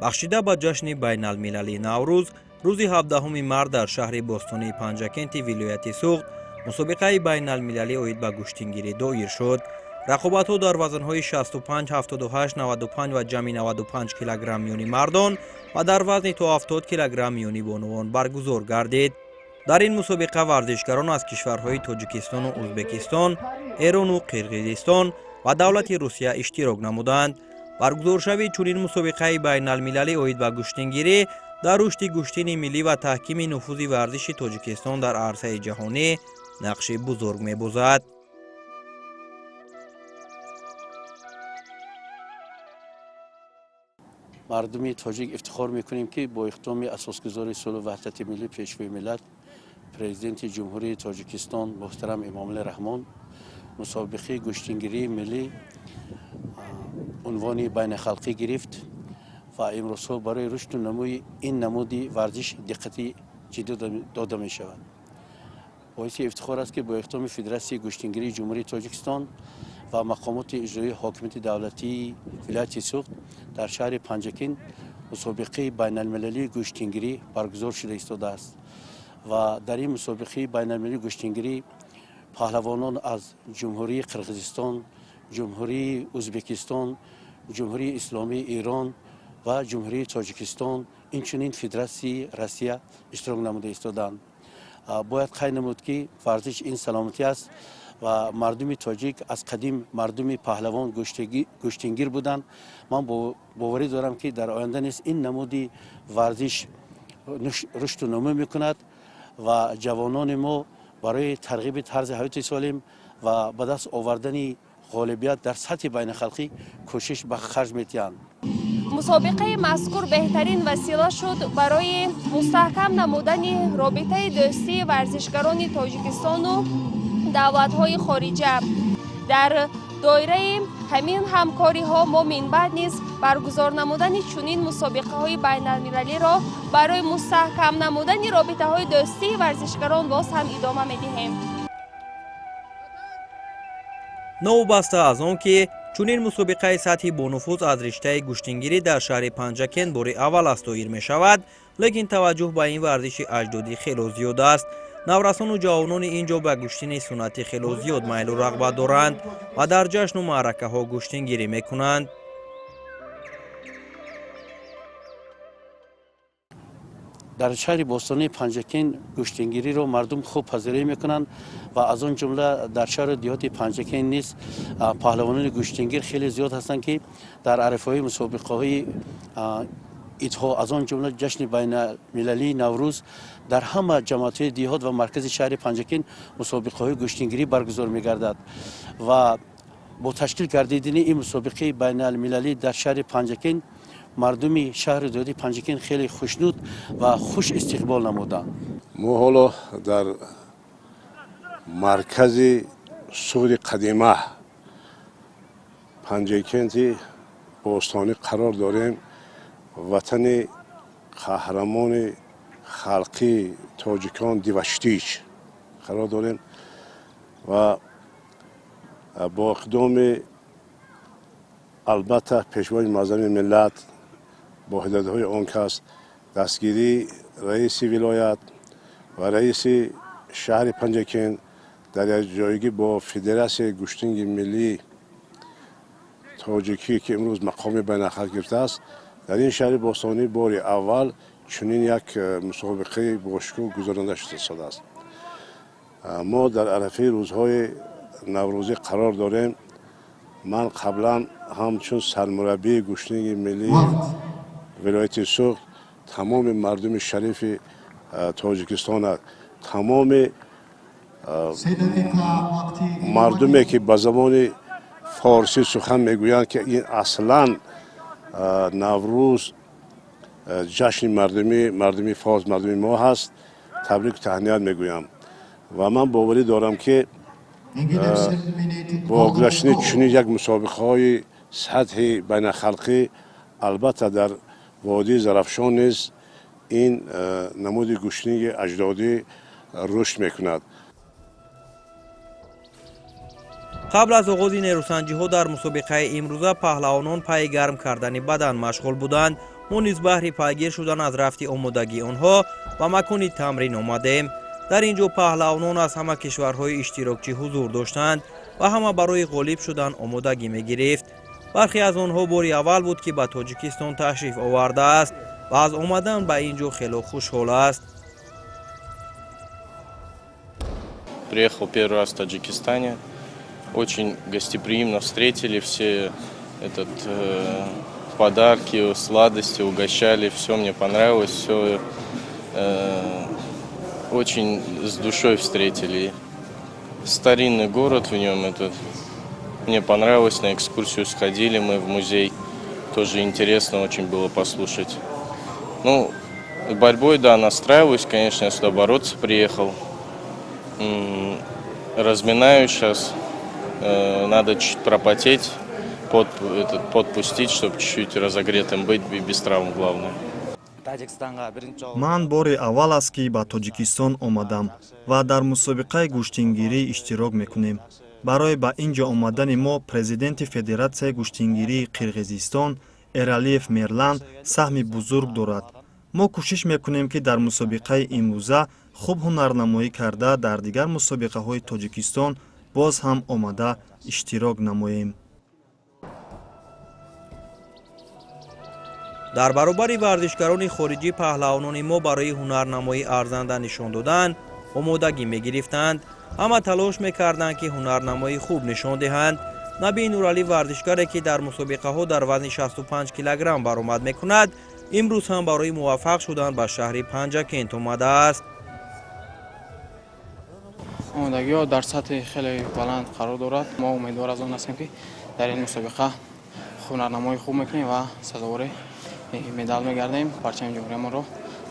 бахшида ба ҷашни байналмилалии Наврӯз, рӯзи 17 март дар шаҳри бостонии Панҷакенти вилояти Суғд мусобиқаи байналмилалӣ оид ба гӯштингирӣ доир шуд. рақобатҳо дар вазнҳои 65, 78, 95 ва ҷамъи 95 килограмм миёни мардон ва дар вазни то 70 килограмм миёни бонувон баргузор гардид. дар ин мусобиқа варзишгарон аз кишварҳои Тоҷикистону Ӯзбекистон, Эрону Қирғизистон ва давлати Русия иштирок намуданд. баргузоршавии чунин мусобиқаи байналмилалӣ оид ба гӯштингирӣ дар рушди гӯштини миллӣ ва таҳкими нуфузи варзиши Тоҷикистон дар арзаи ҷаҳонӣ нақши бузург мебозад. мардуми тоҷик ифтихор мекунем ки бо иқтидоми асосгузори сулҳу ваҳдати миллӣ пешвои миллат президенти ҷумҳурии Тоҷикистон муҳтарам Эмомалӣ Раҳмон мусобиқаи гӯштингирии миллӣ унвони байнахалқӣ гирифт ва имрӯзҳо барои рушду намӯи ин намуди варзиш диққати ҷиддӣ дода мешавад. боиси ифтихор аст ки бо иқтидоми Федератсияи гӯштингирии ҷумҳурии Тоҷикистон ва мақомоти иҷроии ҳокимияти давлатии вилояти Суғд дар шаҳри Панҷакин мусобиқаи байналмилалии гӯштингирӣ баргузор шуда истодааст ва дар ин мусобиқаи байналмилалии гӯштингирӣ паҳлавонон аз ҷумҳурии Қирғизистон, ҷумҳурии Ӯзбекистон, ҷумҳурии Исломии Ирон ва ҷумҳурии Тоҷикистон инчунин Федератсияи Россия иштирок намуда истоданд. бояд қайд намуд ки варзиш ин саломатӣ аст ва мардуми тоҷик аз қадим мардуми паҳлавон гӯштингир буданд. ман боварӣ дорам ки дар оянда низ ин намуди варзиш рушду намӯ мекунад ва ҷавонони мо барои тарғиби тарзи ҳаёти солим ва ба даст овардани ғолибият дар сатҳи байнахалқӣ кӯшиш ба харҷ метиҳанд. мусобиқаи мазкур беҳтарин васила шуд барои мустаҳкам намудани робитаи дӯстии варзишгарони Тоҷикистону давлатҳои хориҷа. дар доираи ҳамин ҳамкориҳо мо минбаъд низ баргузор намудани чунин мусобиқаҳои байналмилалиро барои мустаҳкам намудани робитаҳои дӯстии варзишгарон боз ҳам идома медиҳем. новобаста аз он ки чунин мусобиқаи сатҳи бонуфуз аз риштаи гӯштингирӣ дар шаҳри Панҷакен бори аввал аст доир мешавад, лекин таваҷҷӯҳ ба ин варзиши аҷдодӣ хело зиёд аст. наврасону ҷавонони ин ҷо ба гӯштини суннатӣ хело зиёд майлу рағбат доранд ва дар ҷашну маъракаҳо гӯштингирӣ мекунанд. дар шаҳри бостони Панҷакен гӯштингириро мардум хуб пазирӣ мекунанд ва аз он ҷумла дар шаҳри диҳоти Панҷакен низ паҳлавонони гӯштингир хеле зиёд ҳастанд, ки дар арифаҳои мусобиқаҳои идҳо аз он ҷумла ҷашни байналмилалии Наврӯз дар ҳама ҷамоатҳои диҳот ва маркази шаҳри Панҷакен мусобиқаҳои гӯштингирӣ баргузор мегардад ва бо ташкил гардидани ин мусобиқаи байналмилалӣ дар шаҳри Панҷакен мардуми шаҳри диҳоти Панҷакен хеле хушнуд ва хуш истиқбол намуданд. мо ҳоло дар маркази суғди қадима Панҷакенти бостонӣ қарор дорем. ватани қаҳрамони халқи тоҷикон Диваштич қарор дорем ва бо иқдоми албатта пешвои муаззами миллат бо ҳидоятҳои он кас дастгирии раиси вилоят ва раиси шаҳри Панҷакен дар якҷоягӣ бо федератсияи гӯштинги миллии тоҷикӣ ки имрӯз мақоми байналхалқ гирифтааст, дар ин шаҳри бостонӣ бори аввал чунин як мусобиқаи бошкӯҳ гузаронида шудааст. мо дар арафаи рӯзҳои наврӯзӣ қарор дорем. ман қаблан ҳамчун сармураббии гӯштинги миллии вилояти суғд тамоми мардуми шарифи тоҷикистона, тамоми мардуме ки ба забони форсӣ сухан мегӯянд, ки ин аслан наврӯз ҷашни мардуми форс, мардуми мо ҳаст, табрику таҳният мегӯям ва ман боварӣ дорам, ки бо гузаштани чунин як мусобиқаҳои сатҳи байналхалқӣ албатта дар водии Зарафшон низ ин намуди гӯштинги аҷдодӣ рушд мекунад. қабл аз оғози нерӯсанҷиҳо дар мусобиқаи имрӯза паҳлавонон пайи гарм кардани бадан машғул буданд. мо низ баҳри пайгир шудан аз рафти омодагии онҳо ба макони тамрин омадем. дар ин ҷо паҳлавонон аз ҳама кишварҳои иштирокчӣ ҳузур доштанд ва ҳама барои ғолиб шудан омодагӣ мегирифт. бархе аз онҳо бори аввал буд, ки ба Тоҷикистон ташриф овардааст ва аз омадан ба ин ҷо хело хушҳол аст. Приехал первый раз в Таджикистане. Очень гостеприимно встретили, все подарки, сладости угощали, все мне понравилось, все очень с душой встретили. Старинный город в нем, мне понравилось, на экскурсию сходили мы в музей, тоже интересно очень было послушать. Ну, борьбой, да, настраиваюсь, конечно, я сюда бороться приехал, разминаюсь сейчас. Надо чуть пропотеть, подпустить, чтобы чуть-чуть разогретым быть и без травм, главное. ман бори аввал аст ки ба Тоҷикистон омадам ва дар мусобиқаи гӯштингирӣ иштирок мекунем. барои ба ин ҷо омадани мо президенти Федератсияи гӯштингирии Қирғизистон Эралиев Мерлан саҳми бузург дорад. мо кӯшиш мекунем, ки дар мусобиқаи имрӯза хуб ҳунарнамоӣ карда дар дигар мусобиқаҳои Тоҷикистон боз ҳам омада иштирок намоем. дар баробари варзишгарони хориҷӣ паҳлавонони мо барои ҳунарнамоӣ арзанда нишон додан омодагӣ мегирифтанд. ҳама талош мекарданд, ки ҳунарнамоӣ хуб нишон диҳанд. Наби Нуралӣ варзишгаре, ки дар мусобиқаҳо дар вазни 65 килограмм баромад мекунад, имрӯз ҳам барои муваффақ шудан ба шаҳри Панҷакент омадааст. омодагиҳо дар сатҳи хеле баланд қарор дорад. мо умедвор аз он ҳастем, ки дар ин мусобиқа ҳунарнамоӣ хуб мекунем ва сазовори медал мегардем. парчами ҷумҳуриямонро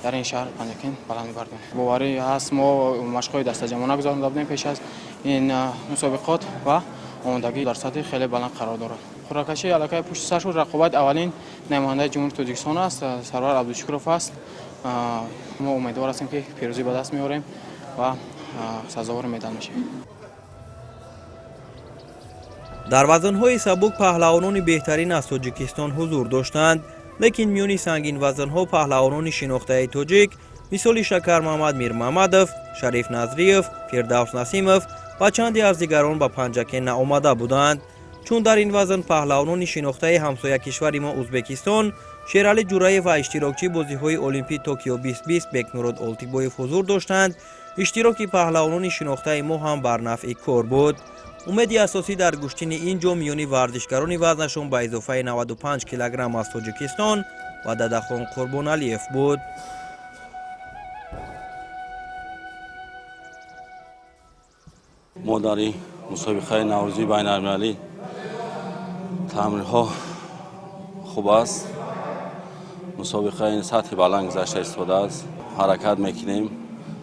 дар ин шаҳр Панҷакен баланд мебардем. боварӣ ҳаст, мо машқҳои дастаҷамона гузаронида будем пеш аз این مسابقات و آمادگی در سطح خیلی بلند قرار دارد. خوراکشی علاقه پشت سر شد. رقابت اولین نماینده جمهوری تاجیکستان است، سرور عبدالشکورов است. ما امیدوار هستیم که پیروزی به دست میاریم و سزاوار مدال میشیم. در وزن‌های سبک پهلوانان بهترین از تاجیکستان حضور داشتند، لیکن میانی سنگین وزن‌ها پهلوانان شناخته تاجیک مثل شکر محمد میر محمدов، شریف نظریف، فردوس نسیمов و چندی از دیگران به پنجکن نآمده بودند. چون در این وزن پهلوانان شناخته همسایه کشور ما ازبکستان شیرعلی جورایف و اشتراکچی بازی‌های المپیک توکیو 2020 بکنورود آلتیبویف حضور داشتند. اشتراک پهلوانان شناخته ما هم بر نفع کار بود. امید اساسی در گشتن این جام میانی ورزشکاران وزنشان به اضافه 95 کیلوگرم از تاجیکستان و ددخان قربانعلیف بود. ما در این مسابقه نوروزی بین المللی تمرین‌ها خوب است. مسابقه این سطح بلند گذشته استفاده است. حرکت میکنیم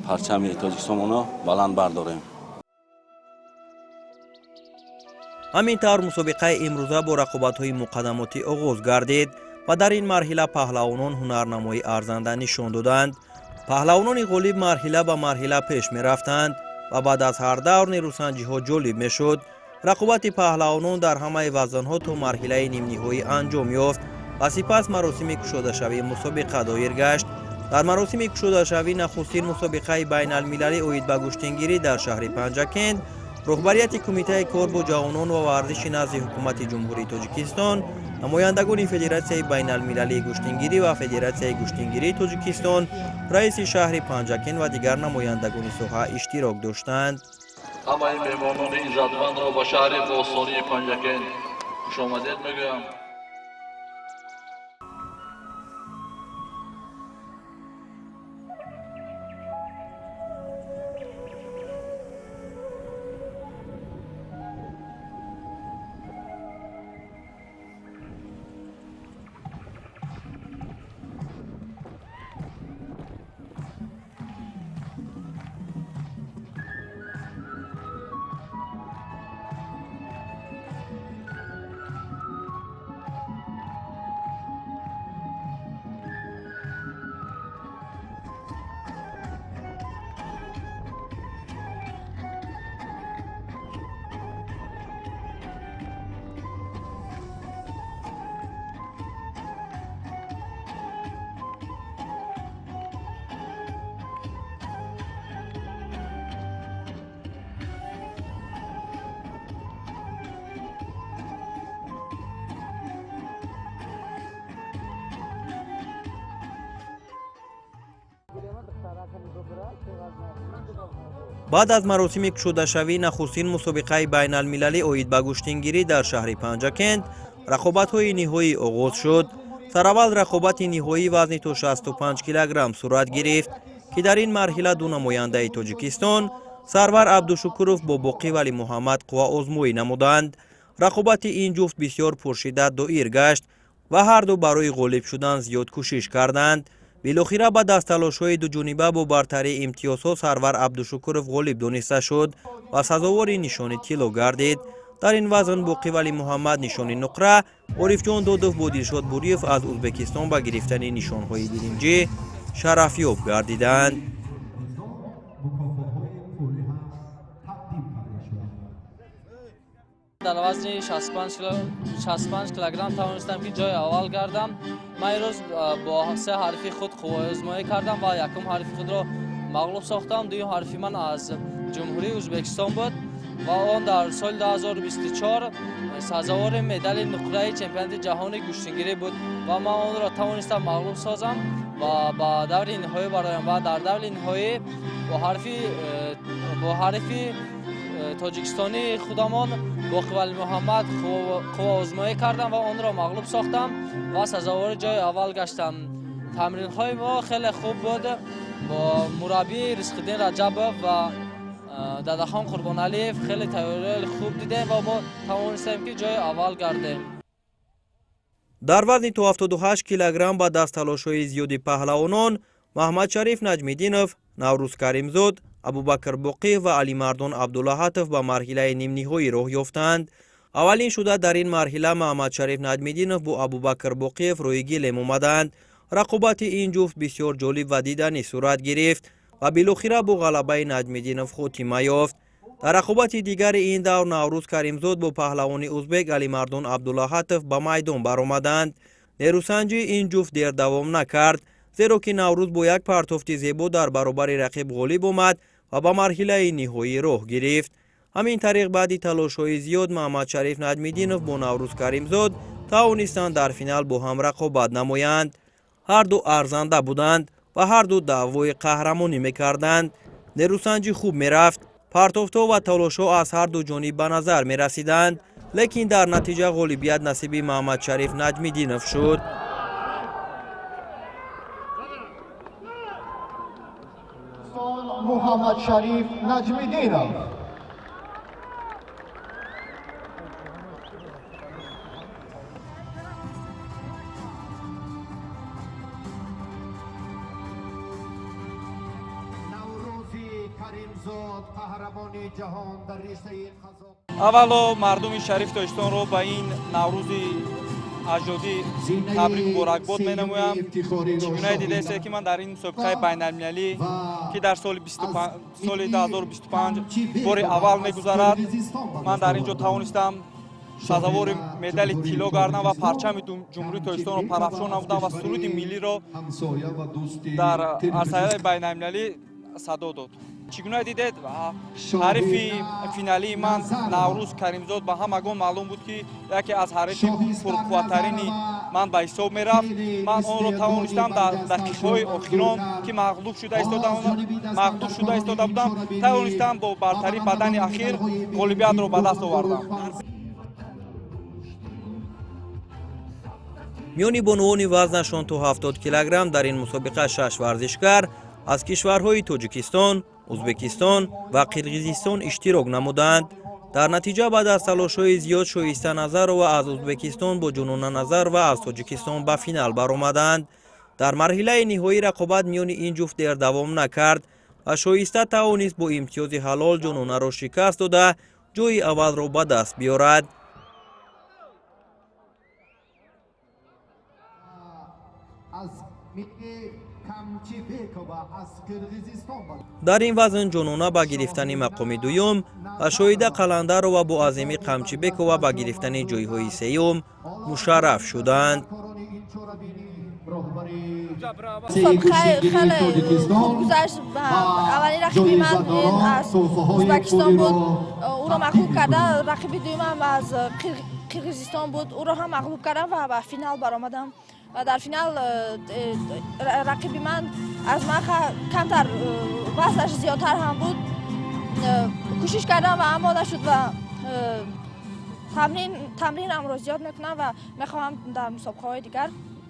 پرچم تاجیکستان را بلند برداریم. همینطور مسابقه امروزه با رقابت‌های مقدماتی آغاز گردید و در این مرحله پهلوانان هنرنمایی ارزنده نشان دادند. پهلوانان غالب مرحله به مرحله پیش می رفتند و بعد از هر دور نیروسنجی‌ها جالب می شد. رقابت پهلوانان در همه وزن‌ها تا مرحله نیم نهایی انجام یافت و سپس مراسم گشوده شوی مسابقه دایر گشت. در مراسم گشوده شوی نخستین مسابقه بین المللی اوید به گشتنگیری در شهر پنجکند رهبریت کمیته کار با جوانان و ورزش نزد حکومت جمهوری تاجیکستان، نمایندگان فدراسیون بین المللی گشتنگیری و فدراسیون گشتنگیری تاجیکستان، رئیس شهر پنجکند و دیگر نمایندگان ساحه اشتراک داشتند. همه مهمانان عزتمند را به شهر باستانی پنجکند خوش آمدید میگویم. بعد از مراسم گشوده شوی نخستین مسابقه بین المللی اوید به گشتنگیری در شهر پنجکند رقابت‌های نهایی آغاز شد. سراول رقابت نهایی وزن تا 65 کیلوگرم صورت گرفت که در این مرحله دو نماینده تاجیکستان سرور عبدالشکورов با باقی ولی محمد قوا آزمایی نمودند. رقابت این جفت بسیار پرشدت دایر گشت و هر دو برای غالب شدن زیاد کوشش کردند. بالاخره با دست تلاش‌های دو جانبه با برتری امتیازها سرور عبدالشکورov غالب دانسته شد و سزاوار نشان طلا گردید. در این وزن باقی ولی محمد نشان نقره، عارف جان دادوف با دلشاد بوریف از ازبکستان به گرفتن نشان‌های برنجی شرفیاب گردیدند. در وزن 65 کیلوگرم توانستم که جای اول گردم. من امروز با سه حرفی خود قوای آزمایی کردم و یکم حرفی خود را مغلوب ساختم. دوم حرفی من از جمهوری ازبکستان بود و آن در سال 2024 سزاوار مدال نقره چمپیونات جهان گشتنگیری بود و من آن را توانستم مغلوب سازم و با دور نهایی برایم و در دور نهایی با حرفی تاجیکستانی خودمان باقی ولی محمد قوا آزمایی کردم و آن را مغلوب ساختم و سزاوار جای اول گشتم. تمرین های ما خیلی خوب بود با مربی رزق‌الدین رجبov و ددخان قربانعلیف. خیلی تیاری خوب دیدیم و ما توانستیم که جای اول گردیم. در وزن تا 78 کیلوگرم با دست تلاش‌های زیادی پهلوانان محمد شریف نجمیدینov، نوروز کریمزاد، абубакр боқиев ва алимардон абдуллаҳатов ба марҳилаи нимниҳоӣ роҳ ёфтанд. аввалин шуда дар ин марҳила маҳмадшариф наҷмиддинов бо абубакр боқиев рӯи гилем омаданд. рақобати ин ҷуфт бисёр ҷолиб ва диданӣ сурат гирифт ва билохира бо ғалабаи наҷмиддинов хотима ёфт. дар рақобати дигари ин давр наврӯз каримзод бо паҳлавони узбек алимардон абдуллаҳатов ба майдон баромаданд. нерӯсанҷии ин ҷуфт дер давом накард, зеро ки наврӯз бо як партофти зебо дар баробари рақиб ғолиб омад ва ба марҳилаи ниҳоӣ роҳ гирифт. ҳамин тариқ баъди талошҳои зиёд маҳмадшариф наҷмиддинов бо наврӯз каримзод тавонистанд дар финал бо ҳам рақобат намоянд. ҳар ду арзанда буданд ва ҳар ду даъвои қаҳрамонӣ мекарданд. нерӯсанҷӣ хуб мерафт, партофтҳо ва талошҳо аз ҳар ду ҷониб ба назар мерасиданд, лекин дар натиҷа ғолибият насиби маҳмадшариф наҷмиддинов шуд. Muhammad-Sharif Najmiddinov. Navrozi Karimzod qahramoni jahon dar risai Qozoq. аввало мардуми шариф тоҷикистонро ба ин наврӯзи аҷдодӣ табрик муборакбод менамоям. чӣ гуна дидаасе ки ман дар ин мусобиқаи байналмилалӣ ки дар соли 2025 бори аввал мегузарад, ман дар ин ҷо тавонистам сазовори медали тилло гардам ва парчами ҷумҳурии тоҷикистонро парафшон намудам ва суруди миллиро дар арсаҳои байналмилалӣ садо дод. чӣ гуна дидед, ҳарифи финалии ман наврӯз каримзод ба ҳамагон маълум буд ки яке аз ҳарифи пурқувваттарини ман ба ҳисоб мерафт. ман онро тавонистам дар дақиқаҳои охирон ки мағлуб шуда истода будам, тавонистам бо бартари бадани ахир ғолибиятро ба даст овардам. миёни бонуони вазнашон то 70 килограмм дар ин мусобиқа 6 варзишгар аз кишварҳои тоҷикистон, узбекистон ва қирғизистон иштирок намуданд. дар натиҷа баъд аз талошҳои зиёд шоиста назарова аз узбекистон бо ҷунона назар ва аз тоҷикистон ба финал баромаданд. дар марҳилаи ниҳоӣ рақобат миёни ин ҷуфт дер давом накард ва шоиста тавонист бо имтиёзи ҳалол ҷунонаро шикаст дода ҷойи аввалро ба даст биёрад. дар ин вазн ҷонона ба гирифтани мақоми дуюм ва шоҳида қаландарова бо азими қамчибекова ба гирифтани ҷойҳои сеюм мушарраф шуданд. مسابقه خیلی خوب گذشت. اولین رقیبی من از ازبکستان بود، او را مغلوب کردم. رقیبی دومم از قرقیزستان بود، او را هم مغلوب کردم و به فینال برآمدم. و در فینال رقیبی من از من کمتر وزنش زیادتر هم بود. کوشش کردم و اما نشد و تمرینم رو زیاد میکنم و میخوام در مسابقه های دیگر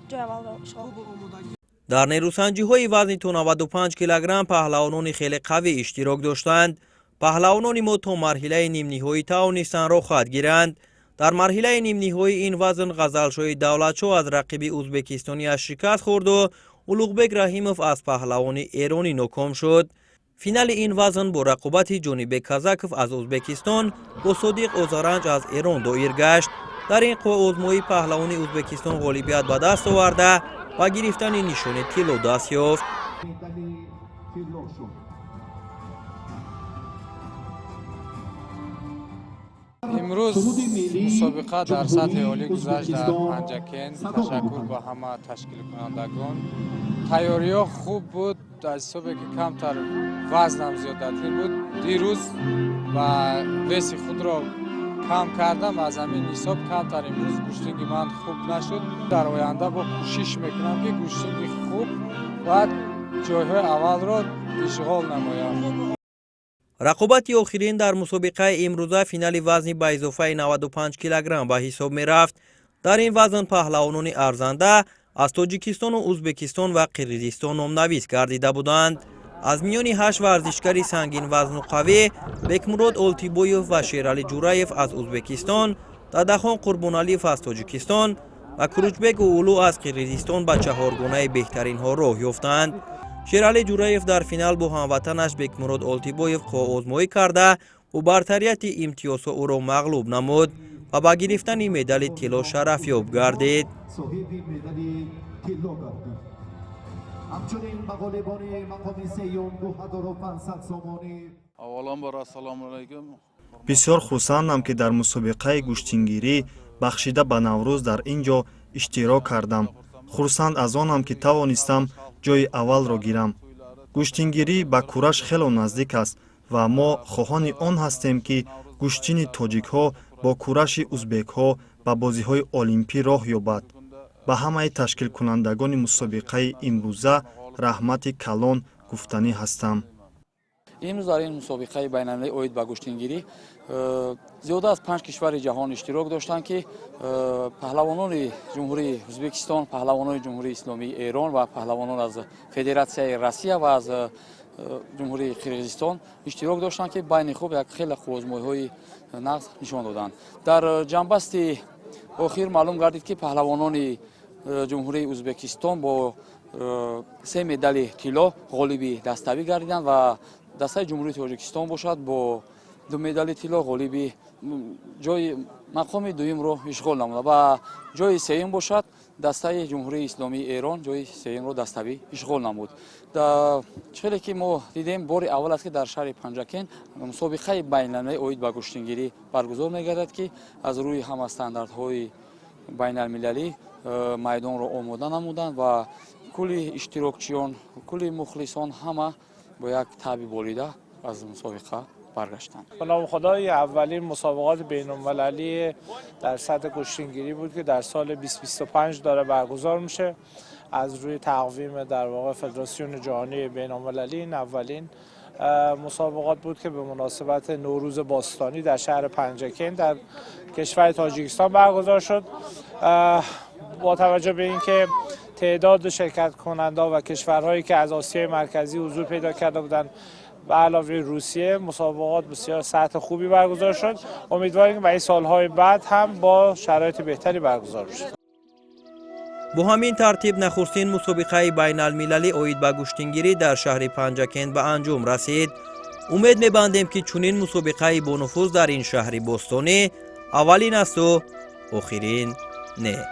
جای اول را اشغال کنم. дар нерӯсанҷиҳои вазни то 95 килограмм паҳлавонони хеле қавӣ иштирок доштанд. паҳлавонони мо то марҳилаи нимниҳоӣ тавонистанд рохат гиранд. дар марҳилаи нимниҳоӣ ин вазн ғазалшоҳи давлатшо аз рақиби узбекистониаш шикаст хӯрду улуғбек раҳимов аз паҳлавони эронӣ ноком шуд. финали ин вазн бо рақобати ҷонибек казаков аз узбекистон бо содиқ озаранҷ аз эрон доир гашт. дар ин озмоӣ паҳлавони узбекистон ғолибият ба даст оварда ва гирифтани нишони тилло даст ёфт. имрӯз мусобиқа дар сатҳи олӣ гузашт. дар Панҷакент ташаккур ба ҳама ташкилкунандагон. тайёриҳо хуб буд, аз ҳисобе ки камтар вазнам зиёдатир буд. дирӯз ба веси худро кам кардам, аз ҳамин ҳисоб камтар имрӯз гӯштинги ман хуб нашуд. дар оянда бо кӯшиш мекунам ки гӯштинги хуб ва ҷойҳои аввалро ишғол намоям. рақобати охирин дар мусобиқаи имрӯза финали вазни ба изофаи 95 килограмм ба ҳисоб мерафт. дар ин вазн паҳлавонони арзанда аз тоҷикистону узбекистон ва қирғизистон номнавис гардида буданд. аз миёни 8 варзишгари сангин вазну қавӣ бекмурод олтибоев ва шералӣ ҷураев аз узбекистон, дадахон қурбоналиев аз тоҷикистон ва куручбек улу аз қирғизистон ба чаҳоргонаи беҳтаринҳо роҳ ёфтанд. шерали ҷураев дар финал бо ҳамватанаш бекмурод олтибоев қоозмоӣ карда бо бартарияти имтиёзҳо ӯро мағлуб намуд ва ба гирифтани медали тилло шарафёб гардид. همچنین به غالبان مقام سیوم 2500 سامانی اولا برای سلام علیکم بسیار خرسندم که در مسابقه گوشتنگیری بخشیده به نوروز در اینجا اشتراک کردم. خرسند از آنم که توانستم جای اول را گیرم. گوشتنگیری به کورش خیلی نزدیک است و ما خواهان آن هستیم که گوشتن تاجیک ها با کورش ازبک ها به بازی های المپی راه یابد. به همه تشکیل کنندگان مسابقه امروزه رحمت کلان گفتنی هستم. امروز در این مسابقه بین‌المللی اوید به گوشتنگیری زیاده از 5 کشور جهان اشتراک داشتند که پهلوانان جمهوری ازبکستان، پهلوانان جمهوری اسلامی ایران و پهلوانان از فدراسیون روسیه و از جمهوری قرقیزستان اشتراک داشتند که بین خود یک خیلی آزمایش‌های نقض نشان دادند. در جنبست آخر معلوم گردید که پهلوانان جمهوری ازبکستان با 3 مدال طلا غالب دستاوی گردیدند و دسته جمهوری تاجیکستان باشد با 2 مدال طلا غالب جای مقام دوم رو اشغال نمود و جای سوم باشد دسته جمهوری اسلامی ایران جای سوم رو دستاوی اشغال نمود. در چیزی که ما دیدیم بار اول است که در شهر پنجکن مسابقه بین‌المللی اوید به گوشتنگیری برگزار می‌گردد که از روی همه استانداردهای بین‌المللی میدان را آماده نمودند و کلی اشتراکچیان کلی مخلصان همه با یک تابع بریده از مسابقه برگشتند. به نام خدای اولین مسابقات بین‌المللی در سطح گوشتنگیری بود که در سال 2025 داره برگزار میشه. از روی تقویم در واقع فدراسیون جهانی بین‌المللی این اولین مسابقات بود که به مناسبت نوروز باستانی در شهر پنجکن در کشور تاجیکستان برگزار شد. با توجه به اینکه تعداد شرکت کننده و کشورهایی که از آسیای مرکزی حضور پیدا کرده بودند به علاوه روسیه مسابقات بسیار سطح خوبی برگزار شد. امیدواریم که برای سالهای بعد هم با شرایط بهتری برگزار بشه. با همین ترتیب نخستین مسابقه بین‌المللی اوید به گوشتنگیری در شهر پنجکن به انجام رسید. امید می‌بندیم که چنین مسابقه با نفوذ در این شهر باستانی اولین است و آخرین نه.